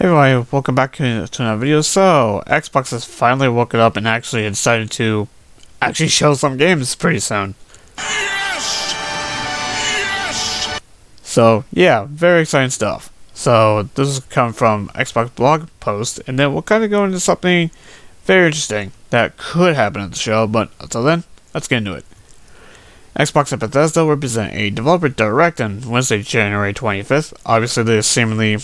Hey everybody, welcome back to another video. So, Xbox has finally woken up and actually decided to show some games pretty soon. Yes! Yes! So, yeah, very exciting stuff. So, this is coming from Xbox blog post, and then we'll kind of go into something very interesting that could happen at the show, but until then, let's get into it. Xbox and Bethesda will present a developer direct on Wednesday, January 25th. Obviously, there's seemingly,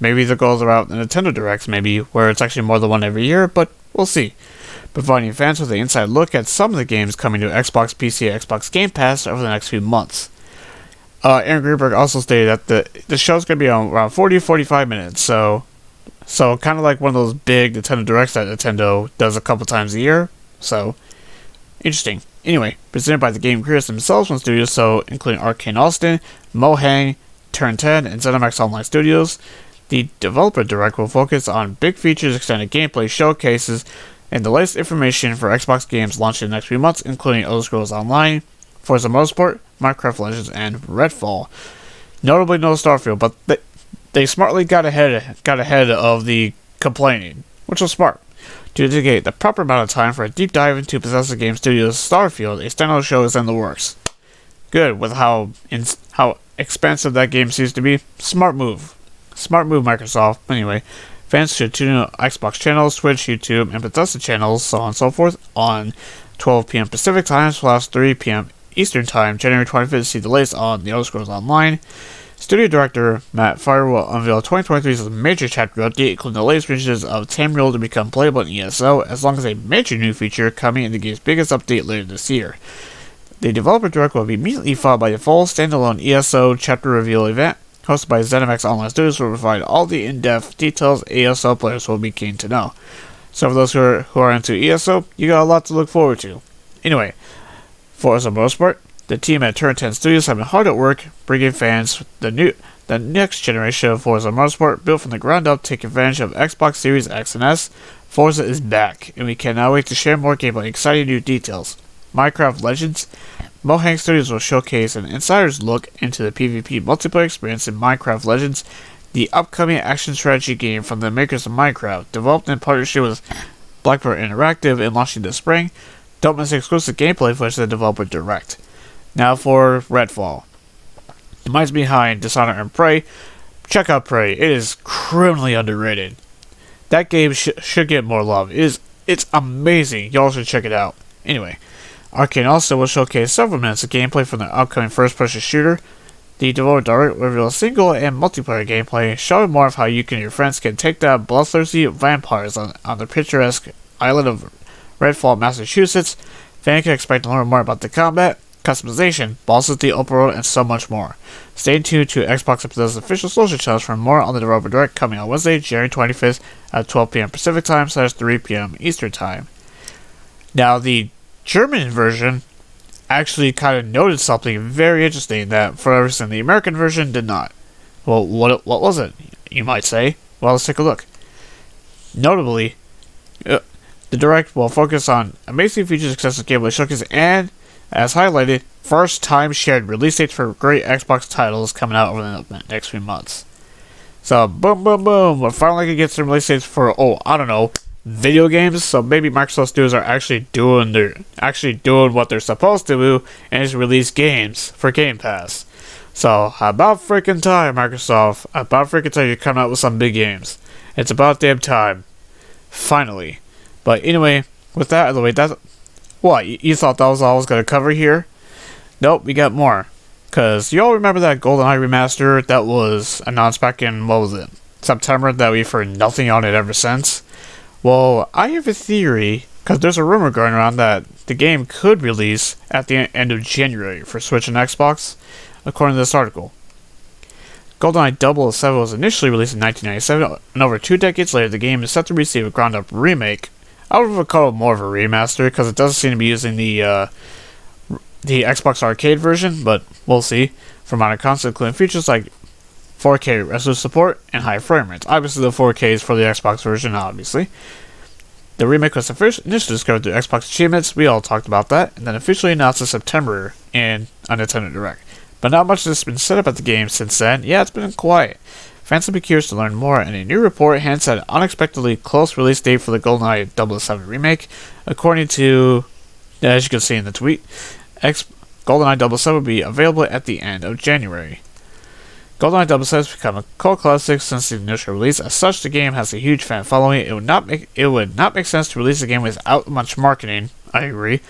maybe the goals are out in Nintendo Directs, maybe, where it's actually more than one every year, but we'll see. Providing fans with an inside look at some of the games coming to Xbox, PC, and Xbox Game Pass over the next few months. Aaron Greenberg also stated that the show's going to be on around 40-45 minutes, so kind of like one of those big Nintendo Directs that Nintendo does a couple times a year, so interesting. Anyway, presented by the game creators themselves from studios, so including Arcane Austin, Mohang, Turn 10, and ZeniMax Online Studios. The developer direct will focus on big features, extended gameplay showcases, and the latest information for Xbox games launched in the next few months, including Elder Scrolls Online, Forza Motorsport, Minecraft Legends, and Redfall. Notably no Starfield, but they smartly got ahead of the complaining, which was smart. To dedicate the proper amount of time for a deep dive into Bethesda Game Studios' Starfield, a standalone show is in the works. Good, with how expansive that game seems to be. Smart move, Microsoft. Anyway, fans should tune in to Xbox channels, Twitch, YouTube, and Bethesda channels, so on and so forth, on 12 p.m. Pacific Time / 3 p.m. Eastern Time, January 25th, to see the latest on the Elder Scrolls Online. Studio director Matt Fire will unveil 2023's major chapter update, including the latest features of Tamriel to become playable in ESO, as long as a major new feature coming in the game's biggest update later this year. The developer direct will be immediately followed by the full standalone ESO chapter reveal event, hosted by ZeniMax Online Studios, will provide all the in-depth details ESO players will be keen to know. So for those who are into ESO, you got a lot to look forward to. Anyway, Forza Motorsport. The team at Turn 10 Studios have been hard at work bringing fans the next generation of Forza Motorsport, built from the ground up to take advantage of Xbox Series X and S. Forza is back, and we cannot wait to share more gameplay and exciting new details. Minecraft Legends. Mohang Studios will showcase an insider's look into the PvP multiplayer experience in Minecraft Legends, the upcoming action strategy game from the makers of Minecraft, developed in partnership with Blackbird Interactive and launching this spring. Don't miss exclusive gameplay footage of the developer direct. Now for Redfall. The minds behind Dishonor and Prey. Check out Prey. It is criminally underrated. That game should get more love. It's amazing. Y'all should check it out. Anyway, Arcane also will showcase several minutes of gameplay from the upcoming first-person shooter. The developer direct will reveal single and multiplayer gameplay, showing more of how you and your friends can take down bloodthirsty vampires on the picturesque island of Redfall, Massachusetts. Fans can expect to learn more about the combat, customization, bosses, the open world, and so much more. Stay tuned to Xbox and Bethesda's official social channels for more on the developer direct coming on Wednesday, January 25th at 12 p.m. Pacific Time / 3 p.m. Eastern Time. Now, the German version actually kind of noted something very interesting that, for whatever reason, the American version did not. Well, what was it, you might say? Well, let's take a look. Notably, the direct will focus on amazing features, excessive gameplay showcase, and, as highlighted, first-time shared release dates for great Xbox titles coming out over the next few months. So, boom, boom, boom. We're finally going to get some release dates for, video games. So maybe Microsoft Studios are actually doing what they're supposed to do, and is release games for Game Pass. So, about freaking time, Microsoft. About freaking time you're coming out with some big games. It's about damn time. Finally. But anyway, with that out of the way, that's... What, you thought that was all I was going to cover here? Nope, we got more. Because you all remember that GoldenEye remaster that was announced back in, September, that we've heard nothing on it ever since? Well, I have a theory, because there's a rumor going around that the game could release at the end of January for Switch and Xbox, according to this article. GoldenEye 007 was initially released in 1997, and over 2 decades later, the game is set to receive a ground-up remake. I would call it more of a remaster, because it doesn't seem to be using the Xbox Arcade version, but we'll see. For minor concepts, including features like 4K resolution support and high frame rates. Obviously, the 4K is for the Xbox version, obviously. The remake was initially discovered through Xbox achievements. We all talked about that, and then officially announced in September in a Nintendo Direct. But not much has been set up at the game since then. Yeah, it's been quiet. Fans will be curious to learn more, and a new report hints at an unexpectedly close release date for the GoldenEye 007 remake. According to, as you can see in the tweet, GoldenEye 007 will be available at the end of January. GoldenEye 007 has become a cult classic since the initial release. As such, the game has a huge fan following. It would not make sense to release the game without much marketing. I agree.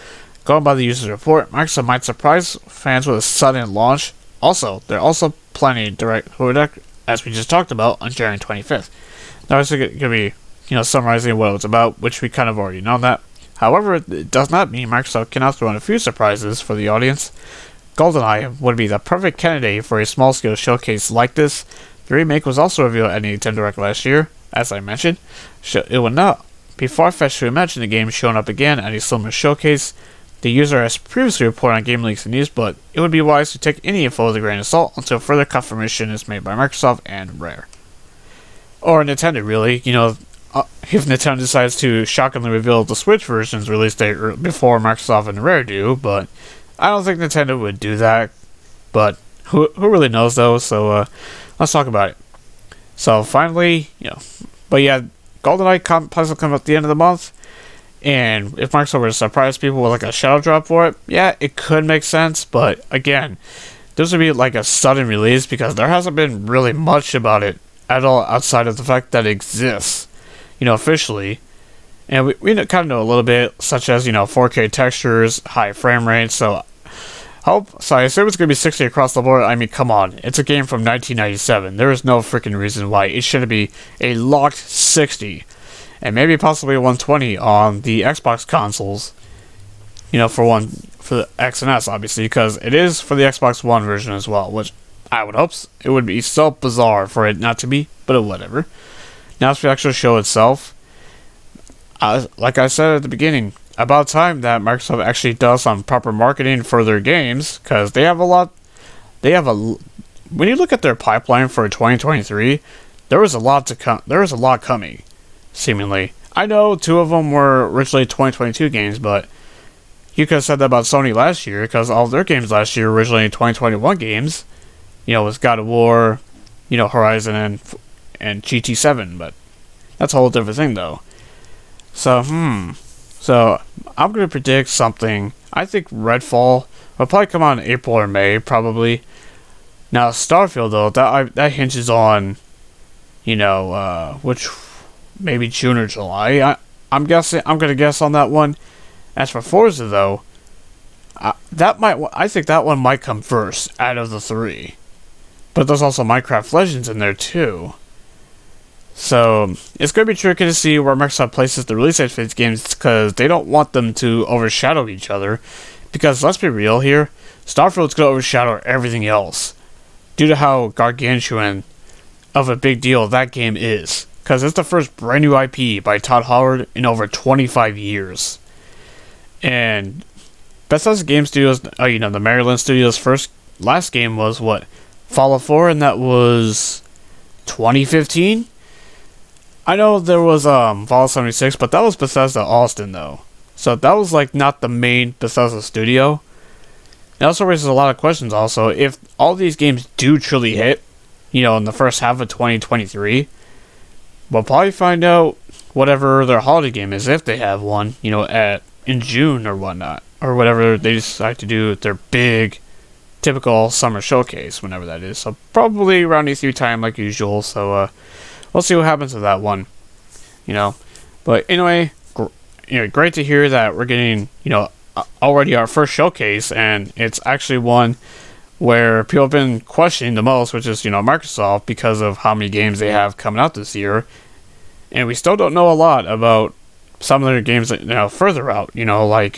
Going by the user's report, Microsoft might surprise fans with a sudden launch. Also, they're also planning direct, as we just talked about, on January 25th. Now, it's going to be, summarizing what it's about, which we kind of already know that. However, it does not mean Microsoft cannot throw in a few surprises for the audience. GoldenEye would be the perfect candidate for a small-scale showcase like this. The remake was also revealed at Nintendo Direct last year, as I mentioned. It would not be far-fetched to imagine the game showing up again at a similar showcase. The user has previously reported on game leaks and news, but it would be wise to take any info with a grain of salt until further confirmation is made by Microsoft and Rare. Or Nintendo, really. If Nintendo decides to shockingly reveal the Switch version's release date before Microsoft and Rare do, but I don't think Nintendo would do that. But who really knows, though? So let's talk about it. So finally, GoldenEye plans to come at the end of the month. And if Microsoft were to surprise people with like a ShadowDrop for it, yeah, it could make sense. But again, this would be like a sudden release because there hasn't been really much about it at all outside of the fact that it exists, officially. And we kind of know a little bit, such as, 4K textures, high frame rates. So I assume it's going to be 60 across the board. I mean, come on. It's a game from 1997. There is no freaking reason why it shouldn't be a locked 60. And maybe possibly 120 on the Xbox consoles, for the X and S, obviously, because it is for the Xbox One version as well, which I would hope it would be so bizarre for it not to be, but whatever. Now, as for the actual show itself, like I said at the beginning, about time that Microsoft actually does some proper marketing for their games, because when you look at their pipeline for 2023, there was a lot to come. There was a lot coming. Seemingly. I know 2 of them were originally 2022 games, but you could have said that about Sony last year, because all of their games last year were originally 2021 games. With God of War, Horizon and GT7, but that's a whole different thing, though. So I'm going to predict something. I think Redfall will probably come out in April or May, probably. Now, Starfield, though, that hinges on, which... maybe June or July. I'm going to guess on that one. As for Forza, though, I think that one might come first out of the 3. But there's also Minecraft Legends in there too. So it's going to be tricky to see where Microsoft places the release date for these games because they don't want them to overshadow each other. Because let's be real here, Starfield's going to overshadow everything else due to how gargantuan of a big deal that game is. Because it's the first brand new IP by Todd Howard in over 25 years. And Bethesda Game Studios, the Maryland Studios' last game was what? Fallout 4, and that was 2015? I know there was Fallout 76, but that was Bethesda Austin, though. So that was not the main Bethesda studio. It also raises a lot of questions also. If all these games do truly hit, in the first half of 2023... we'll probably find out whatever their holiday game is, if they have one, in June or whatnot. Or whatever they decide to do their big, typical summer showcase, whenever that is. So probably around E3 time, like usual. So we'll see what happens with that one. But anyway, great to hear that we're getting, already our first showcase. And it's actually one where people have been questioning the most, which is, Microsoft, because of how many games they have coming out this year. And we still don't know a lot about some of their games that, further out, like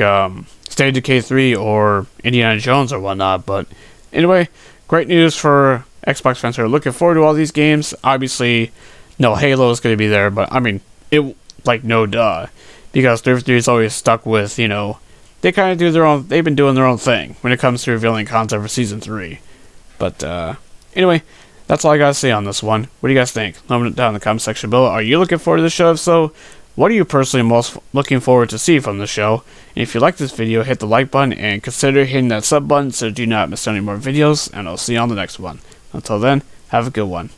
State of Decay 3 or Indiana Jones or whatnot. But anyway, great news for Xbox fans who are looking forward to all these games. Obviously, no Halo is going to be there, but I mean, no duh. Because 343 is always stuck with, they kind of do their own, they've been doing their own thing when it comes to revealing content for Season 3. But, anyway, that's all I gotta say on this one. What do you guys think? Let me know down in the comment section below. Are you looking forward to the show? If so, what are you personally most looking forward to see from the show? And if you like this video, hit the like button and consider hitting that sub button so do not miss any more videos, and I'll see you on the next one. Until then, have a good one.